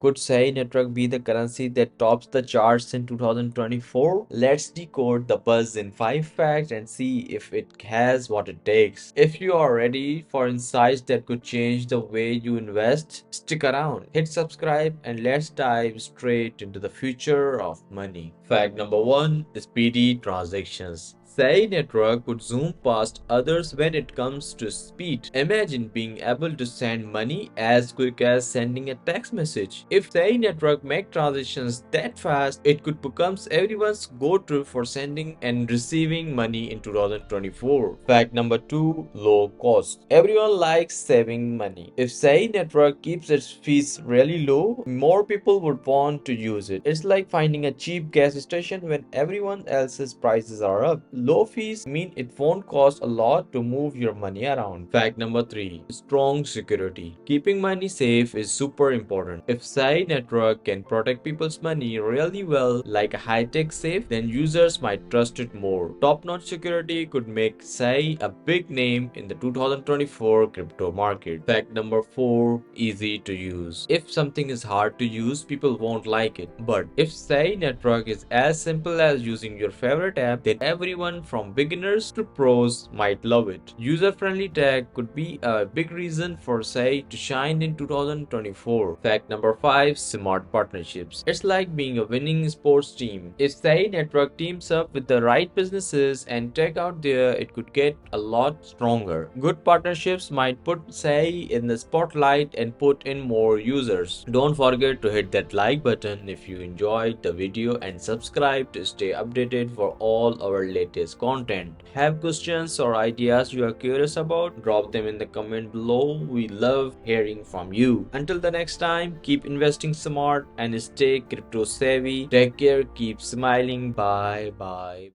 Could SEI network be the currency that tops the charts in 2024? Let's decode the buzz in 5 facts and see if it has what it takes. If you are ready for insights that could change the way you invest, stick around, hit subscribe, and let's dive straight into the future of money. Fact number 1: speedy transactions. SEI network could zoom past others when it comes to speed. Imagine being able to send money as quick as sending a text message. If SEI network make transactions that fast, it could become everyone's go-to for sending and receiving money in 2024. Fact number 2: low cost. Everyone likes saving money. If SEI network keeps its fees really low, more people would want to use it. It's like finding a cheap gas station when everyone else's prices are up. Low fees mean it won't cost a lot to move your money around. Fact number 3: strong security. Keeping money safe is super important. If SEI network can protect people's money really well, like a high-tech safe, then users might trust it more. Top-notch security could make SEI a big name in the 2024 crypto market. Fact number 4: easy to use. If something is hard to use, people won't like it. But if SEI network is as simple as using your favorite app, then everyone from beginners to pros might love it. User-friendly tech could be a big reason for SEI to shine in 2024. Fact number 5: smart partnerships. It's like being a winning sports team. If SEI network teams up with the right businesses and tech out there, it could get a lot stronger. Good partnerships might put SEI in the spotlight and put in more users. Don't forget to hit that like button if you enjoyed the video and subscribe to stay updated for all our latest content. Have questions or ideas you are curious about? Drop them in the comment below. We love hearing from you. Until the next time, keep investing smart and stay crypto savvy. Take care, keep smiling. Bye bye.